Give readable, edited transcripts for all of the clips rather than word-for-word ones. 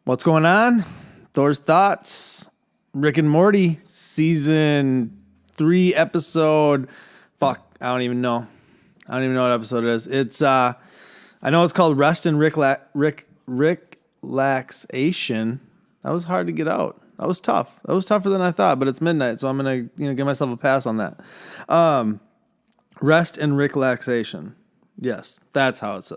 What's going on? Thor's Thoughts, Rick and Morty, season 3 episode. Fuck, I don't even know. I don't even know what episode it is. It's I know it's called Rest and Ricklaxation. That was hard to get out. That was tough. That was tougher than I thought, but it's midnight, so I'm gonna give myself a pass on that. Rest and Ricklaxation. Yes, that's how it's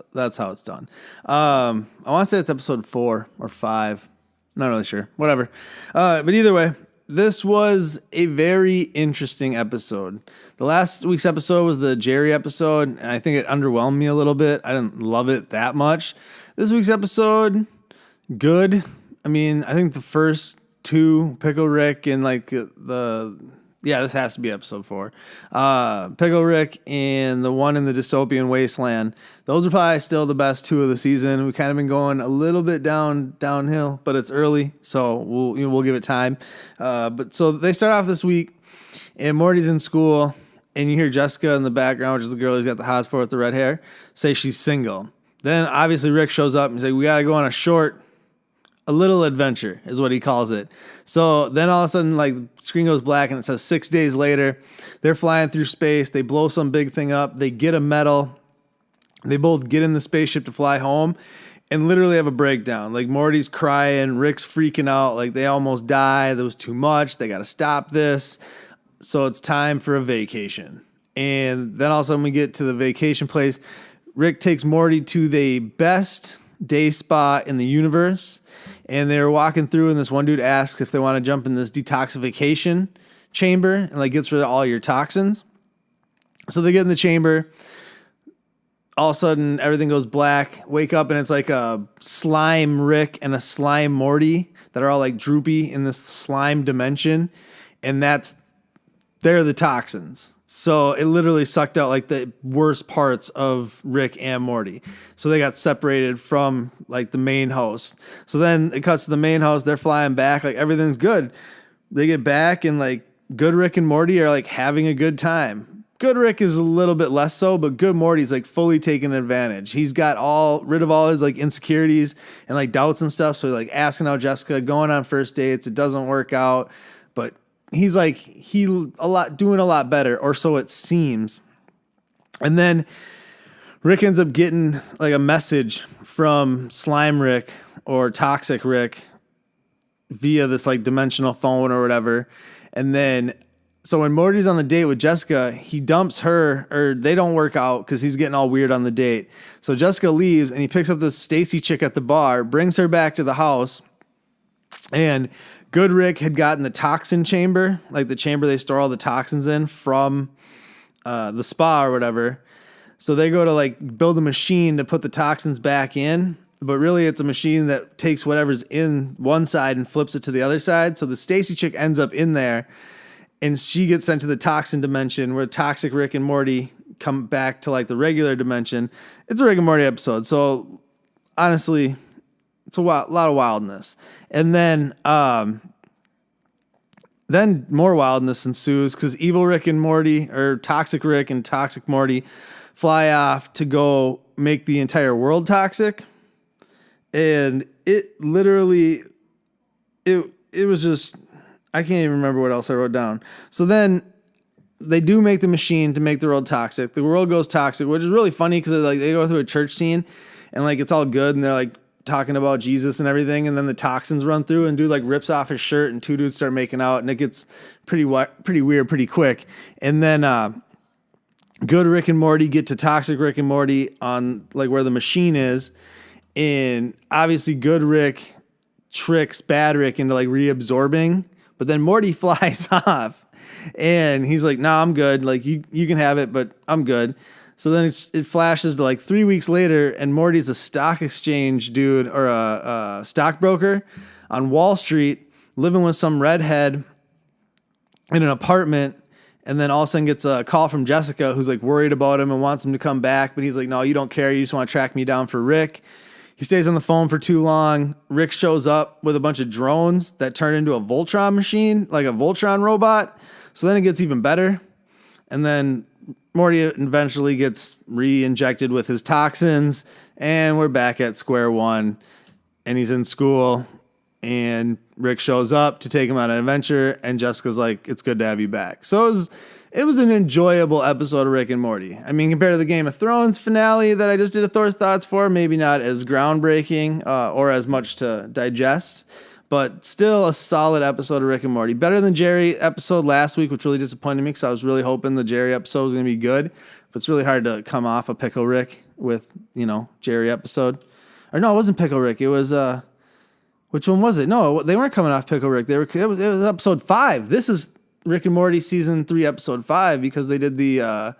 done. I want to say it's episode 4 or 5. Not really sure. Whatever. But either way, this was a very interesting episode. The last week's episode was the Jerry episode, and I think it underwhelmed me a little bit. I didn't love it that much. This week's episode, good. I mean, I think the first 2, Pickle Rick and this has to be episode 4. Pickle Rick and the one in the dystopian wasteland. Those are probably still the best 2 of the season. We've kind of been going a little bit downhill, but it's early, so we'll give it time. But so they start off this week, and Morty's in school, and you hear Jessica in the background, which is the girl who's got the hot spot with the red hair, say she's single. Then obviously Rick shows up and says, "We gotta go on a little adventure," is what he calls it. So then all of a sudden, screen goes black and it says 6 days later. They're flying through space. They blow some big thing up. They get a medal. They both get in the spaceship to fly home and literally have a breakdown. Morty's crying. Rick's freaking out. They almost died. There was too much. They got to stop this. So it's time for a vacation. And then all of a sudden we get to the vacation place. Rick takes Morty to the best day spa in the universe, and they were walking through, and this one dude asks if they want to jump in this detoxification chamber and gets rid of all your toxins. So they get in the chamber. All of a sudden everything goes black. Wake up and it's like a slime Rick and a slime Morty that are all droopy in this slime dimension, and they're the toxins. So it literally sucked out the worst parts of Rick and Morty. So they got separated from the main host. So then it cuts to the main host. They're flying back. Everything's good. They get back and good Rick and Morty are having a good time. Good Rick is a little bit less so, but good Morty's fully taking advantage. He's got rid of all his insecurities and doubts and stuff. So he's asking out Jessica, going on first dates. It doesn't work out, but he's doing a lot better, or so it seems. And then Rick ends up getting a message from Slime Rick or Toxic Rick via this dimensional phone or whatever. And then so when Morty's on the date with Jessica, he dumps her, or they don't work out because he's getting all weird on the date. So Jessica leaves and he picks up this Stacy chick at the bar, brings her back to the house, and Good Rick had gotten the toxin chamber, the chamber they store all the toxins in from the spa or whatever. So they go to build a machine to put the toxins back in, but really it's a machine that takes whatever's in one side and flips it to the other side. So the Stacy chick ends up in there, and she gets sent to the toxin dimension where Toxic Rick and Morty come back to the regular dimension. It's a Rick and Morty episode, so honestly, it's a lot of wildness. And then more wildness ensues because evil Rick and Morty, or Toxic Rick and Toxic Morty, fly off to go make the entire world toxic. And it literally, it was just, I can't even remember what else I wrote down. So then they do make the machine to make the world toxic. The world goes toxic, which is really funny because they go through a church scene and it's all good, and they're talking about Jesus and everything, and then the toxins run through, and dude rips off his shirt, and 2 dudes start making out, and it gets pretty weird pretty quick. And then good Rick and Morty get to Toxic Rick and Morty on where the machine is, and obviously good Rick tricks bad Rick into reabsorbing, but then Morty flies off, and he's "Nah, I'm good. You can have it, but I'm good." So then it flashes to 3 weeks later, and Morty's a stock exchange dude, or a stockbroker on Wall Street, living with some redhead in an apartment. And then all of a sudden gets a call from Jessica, who's worried about him and wants him to come back. But he's "No, you don't care. You just want to track me down for Rick." He stays on the phone for too long. Rick shows up with a bunch of drones that turn into a Voltron machine, a Voltron robot. So then it gets even better. And then Morty eventually gets re-injected with his toxins, and we're back at square one, and he's in school, and Rick shows up to take him on an adventure, and Jessica's like, it's good to have you back. So it was an enjoyable episode of Rick and Morty. I mean, compared to the Game of Thrones finale that I just did a Thor's Thoughts for, maybe not as groundbreaking or as much to digest, but still a solid episode of Rick and Morty. Better than Jerry episode last week, which really disappointed me because I was really hoping the Jerry episode was going to be good. But it's really hard to come off a Pickle Rick with, Jerry episode. Or no, it wasn't Pickle Rick. It was... Which one was it? No, they weren't coming off Pickle Rick. It was episode 5. This is Rick and Morty season 3, episode 5, because they did the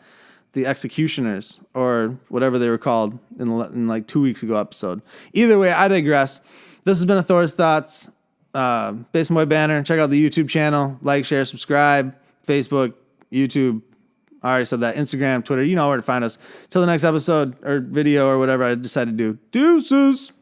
Executioners or whatever they were called in like 2 weeks ago episode. Either way, I digress. This has been a Thor's Thoughts. Basement Boy Banner. Check out the YouTube channel. Like, share, subscribe. Facebook, YouTube. I already said that. Instagram, Twitter. You know where to find us. Till the next episode or video or whatever I decide to do. Deuces.